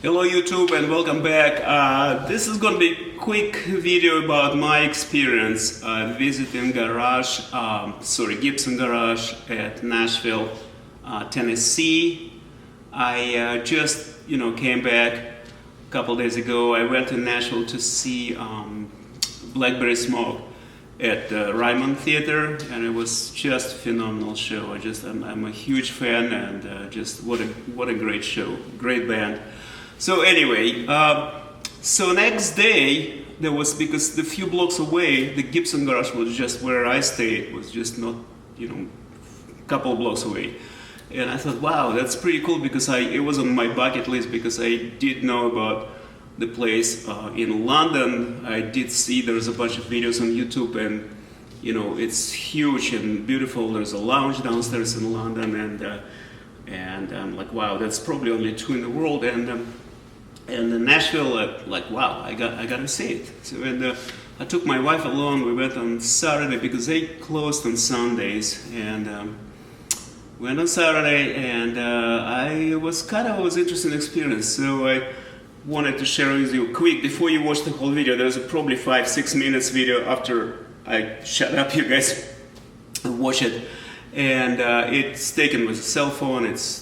Hello YouTube and welcome back. This is going to be a quick video about my experience visiting Gibson Garage at Nashville, Tennessee. I just came back a couple days ago. I went to Nashville to see Blackberry Smoke at the Ryman Theater, and it was just a phenomenal show. I'm a huge fan, and just what a great show, great band. So anyway, so next day there was, because the few blocks away, the Gibson Garage was just where I stayed, was just not, a couple blocks away. And I thought, wow, that's pretty cool, because it was on my bucket list, because I did know about the place in London. I did see there's a bunch of videos on YouTube, and it's huge and beautiful. There's a lounge downstairs in London, and I'm like, wow, that's probably only two in the world. And in Nashville, like, wow, I gotta see it. So I took my wife along. We went on Saturday because they closed on Sundays, and went on Saturday, and it was interesting experience. So I wanted to share with you quick before you watch the whole video. There's probably 5-6 minutes video after I shut up. You guys watch it, and it's taken with a cell phone. It's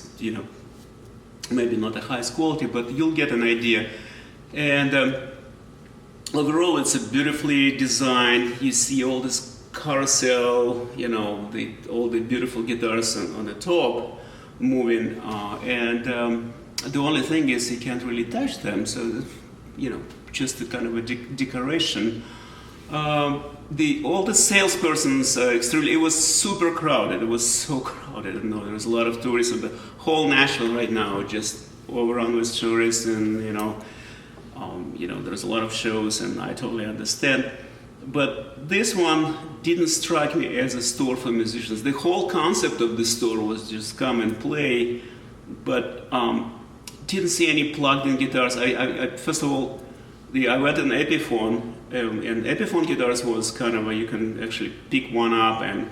maybe not the highest quality, but you'll get an idea. And overall, it's a beautifully designed. You see all this carousel, all the beautiful guitars on the top moving, and the only thing is you can't really touch them. So, just a kind of a decoration. All the salespersons extremely. It was super crowded. It was so crowded. There was a lot of tourists. The whole Nashville right now just overrun with tourists, and there's a lot of shows, and I totally understand. But this one didn't strike me as a store for musicians. The whole concept of the store was just come and play, but didn't see any plugged-in guitars. I first of all, I went on Epiphone, and Epiphone guitars was kind of you can actually pick one up, and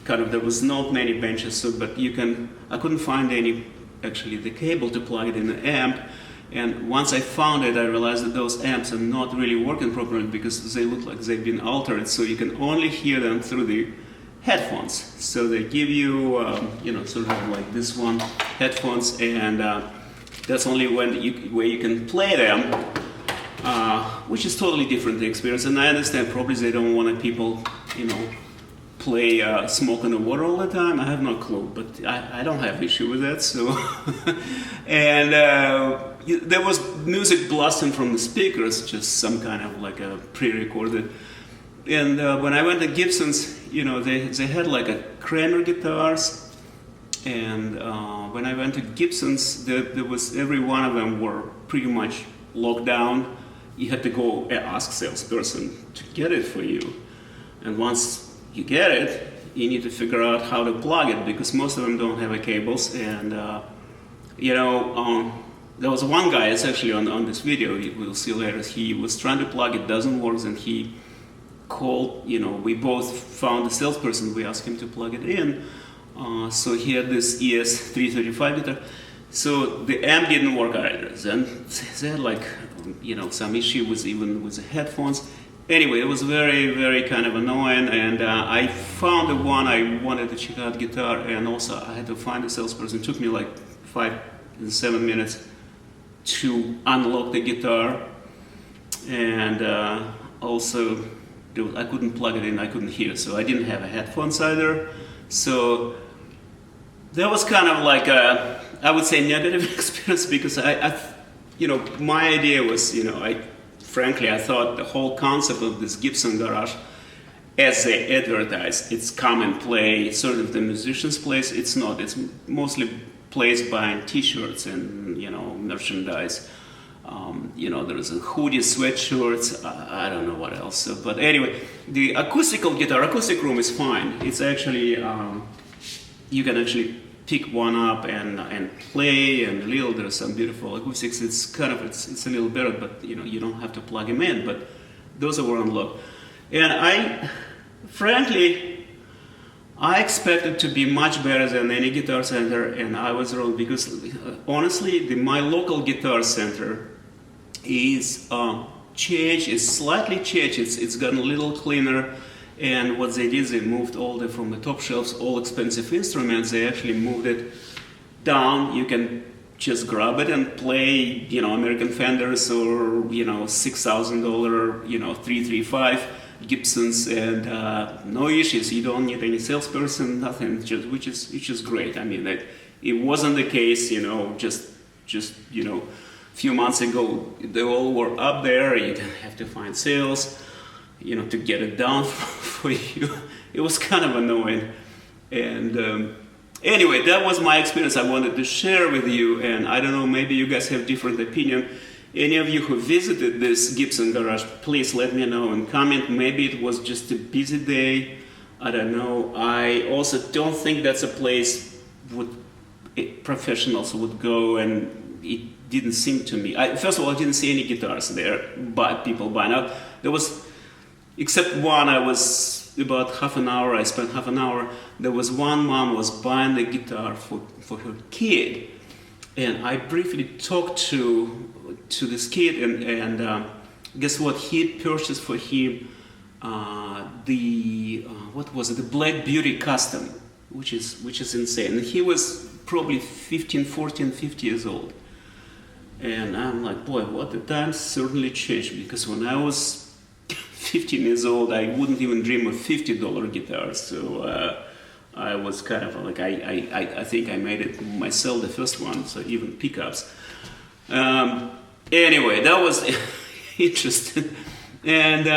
there was not many benches, but I couldn't find the cable to plug it in the amp. And once I found it, I realized that those amps are not really working properly, because they look like they've been altered, so you can only hear them through the headphones. So they give you, sort of like this one, headphones, and that's only where you can play them, which is totally different experience. And I understand probably they don't want people, play Smoke on the Water all the time. I have no clue, but I don't have issue with that. So, and there was music blasting from the speakers, just some kind of like a pre-recorded. And when I went to Gibson's, they had like a Kramer guitars. And when I went to Gibson's, there was every one of them were pretty much locked down. You had to go ask salesperson to get it for you. And once you get it, you need to figure out how to plug it, because most of them don't have cables. And there was one guy, it's actually on this video, we'll see later, he was trying to plug it, doesn't work, and he called, we both found the salesperson, we asked him to plug it in. So he had this ES335 guitar, so the amp didn't work either. Then they had some issue with the headphones. Anyway, it was very, very kind of annoying, and I found the one I wanted to check out guitar, and also I had to find a salesperson. It took me like 5-7 minutes to unlock the guitar, and also I couldn't plug it in, I couldn't hear, so I didn't have a headphones either. So that was kind of like I would say negative experience, because my idea was, frankly, I thought the whole concept of this Gibson Garage, as they advertise, it's come and play, sort of the musician's place. It's not. It's mostly place buying T-shirts and merchandise. There's a hoodie, sweatshirts. I don't know what else. So, but anyway, the acoustic room is fine. It's actually you can actually pick one up and play, and there's some beautiful acoustics. It's a little better, but you don't have to plug them in. But those were unlocked, and frankly, I expected to be much better than any guitar center, and I was wrong because honestly, my local guitar center is changed, is slightly changed. It's gotten a little cleaner, and what they did, they moved from the top shelves, all expensive instruments. They actually moved it down. You can just grab it and play, American Fenders or $6,000, 335 Gibsons, and no issues. You don't need any salesperson, nothing. Which is great. I mean, it wasn't the case, just few months ago. They all were up there. You didn't have to find sales, to get it down for you. It was kind of annoying, and. Anyway, that was my experience I wanted to share with you, and I don't know, maybe you guys have different opinion. Any of you who visited this Gibson Garage, please let me know and comment. Maybe it was just a busy day, I don't know. I also don't think that's a place professionals would go, and it didn't seem to me. First of all, I didn't see any guitars there, but people buying out. There was, except one, I spent half an hour. There was one mom was buying the guitar for her kid, and I briefly talked to this kid, and guess what? He had purchased for him the Black Beauty Custom, which is insane. And he was probably 15 years old, and I'm like, boy, what the times certainly changed, because when I was 15 years old, I wouldn't even dream of $50 guitars. So I was kind of like, I think I made it myself, the first one, so even pickups. Anyway, that was interesting. And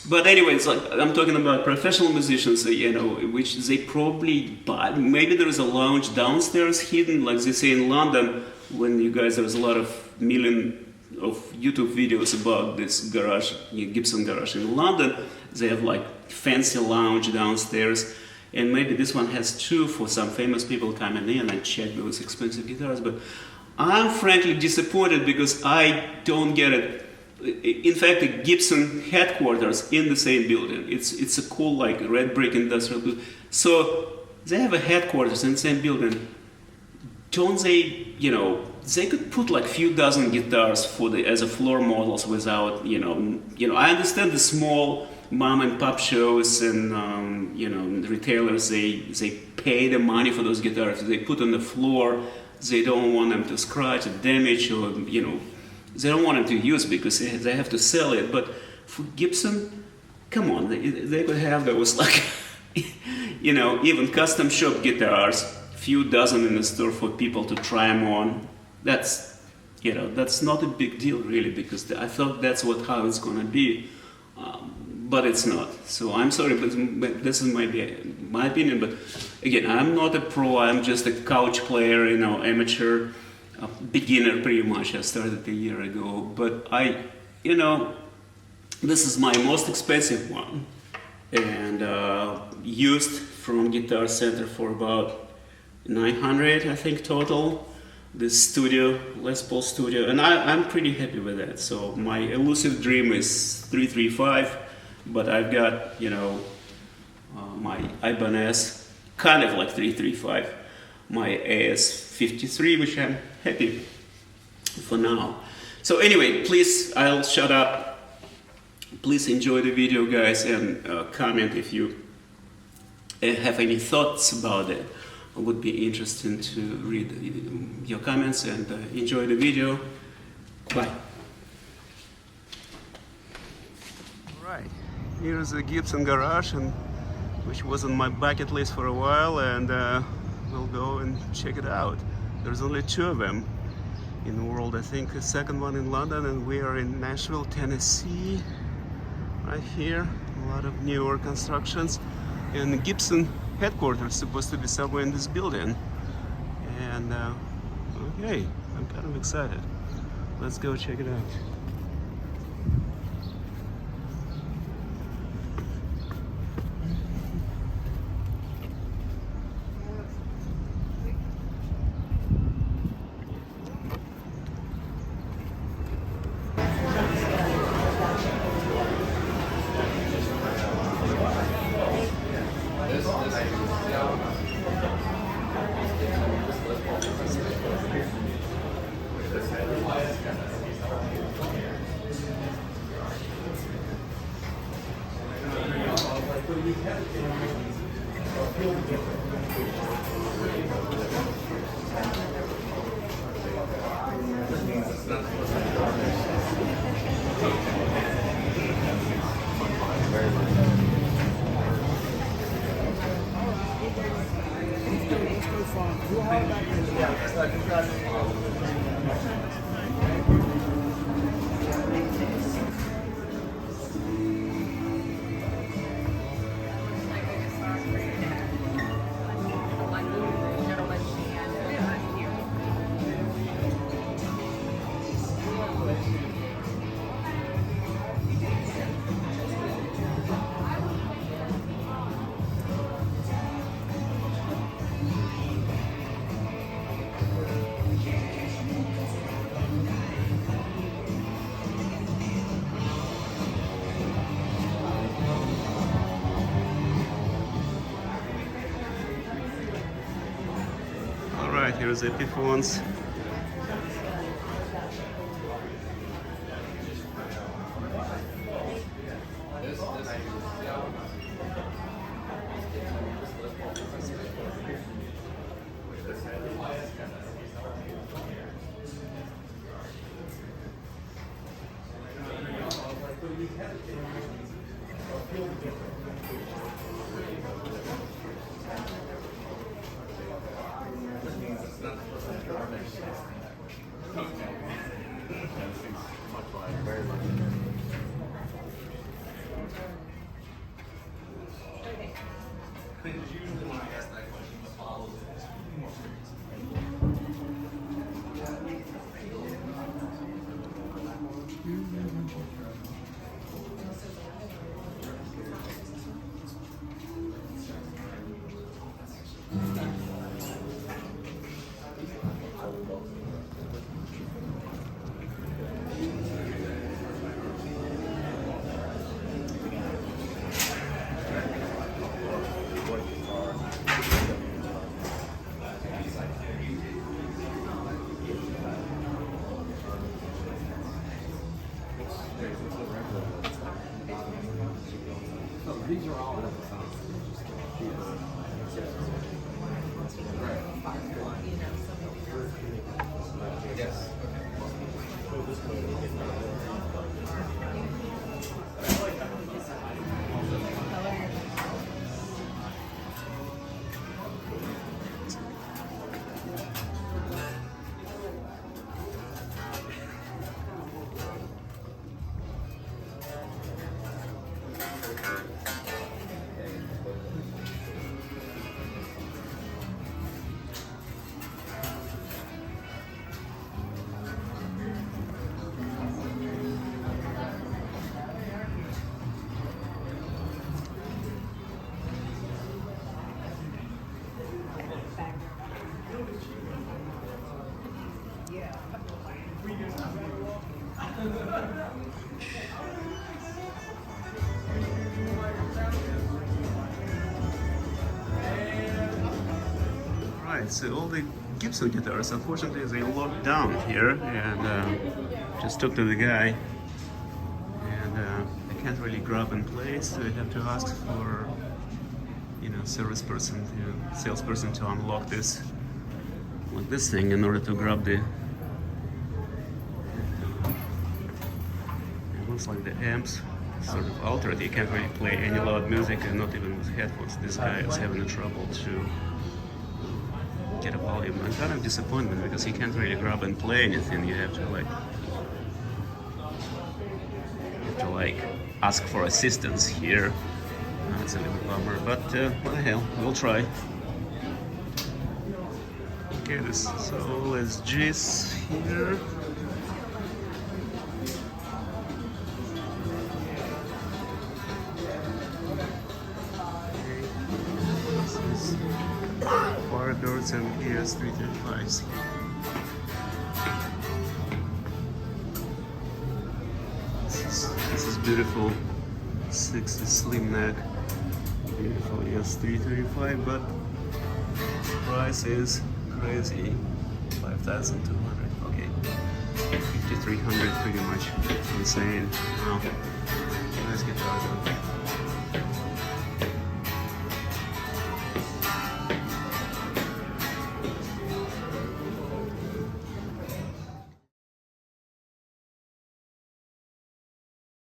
but anyway, it's like I'm talking about professional musicians, which they probably buy. Maybe there is a lounge downstairs hidden, like they say in London. When you guys, there's a lot of million of YouTube videos about this garage, Gibson Garage in London. They have like fancy lounge downstairs, and maybe this one has two for some famous people coming in and check those expensive guitars. But I'm frankly disappointed because I don't get it. In fact, the Gibson headquarters in the same building. It's a cool like red brick industrial building. So they have a headquarters in the same building. Don't they? They could put like few dozen guitars as a floor models without, I understand the small mom and pop shows and, retailers, they pay the money for those guitars. They put on the floor, they don't want them to scratch or damage, or, they don't want them to use because they have to sell it. But for Gibson, come on, they could have those like, even custom shop guitars, few dozen in the store for people to try them on. That's not a big deal really, because I thought that's how it's gonna be, but it's not. So I'm sorry, but this is my opinion. But again, I'm not a pro. I'm just a couch player, amateur, beginner pretty much. I started a year ago, but this is my most expensive one, and used from Guitar Center for about $900, I think, total. This studio, Les Paul studio, and I'm pretty happy with that. So my elusive dream is 335, but I've got my Ibanez, kind of like 335, my AS53, which I'm happy for now. So anyway, please, I'll shut up. Please enjoy the video, guys, and comment if you have any thoughts about it. It would be interesting to read your comments, and enjoy the video. Bye. Alright, here's the Gibson Garage, which was on my bucket list for a while, and we'll go and check it out. There's only two of them in the world, I think. The second one in London, and we are in Nashville, Tennessee, right here. A lot of newer constructions, and the Gibson headquarters is supposed to be somewhere in this building, and okay, I'm kind of excited. Let's go check it out. Alright, here's Epiphones. These are all yes. Alright, so all the Gibson guitars, unfortunately, they locked down here, and just talked to the guy, and I can't really grab and play, so I have to ask for, salesperson to unlock this, like this thing, in order to grab the. It looks like the amps sort of altered. You can't really play any loud music, and not even with headphones. This guy is having trouble to get a volume. I'm kind of disappointed because he can't really grab and play anything. You have to ask for assistance here. It's a little bummer, but what the hell, we'll try. Okay, so let's G's here. Firebirds and ES335s. This is beautiful. 60 slim neck. Beautiful ES335, but price is crazy. 5,200. Okay, 5,300, pretty much insane. Wow, nice guitar though.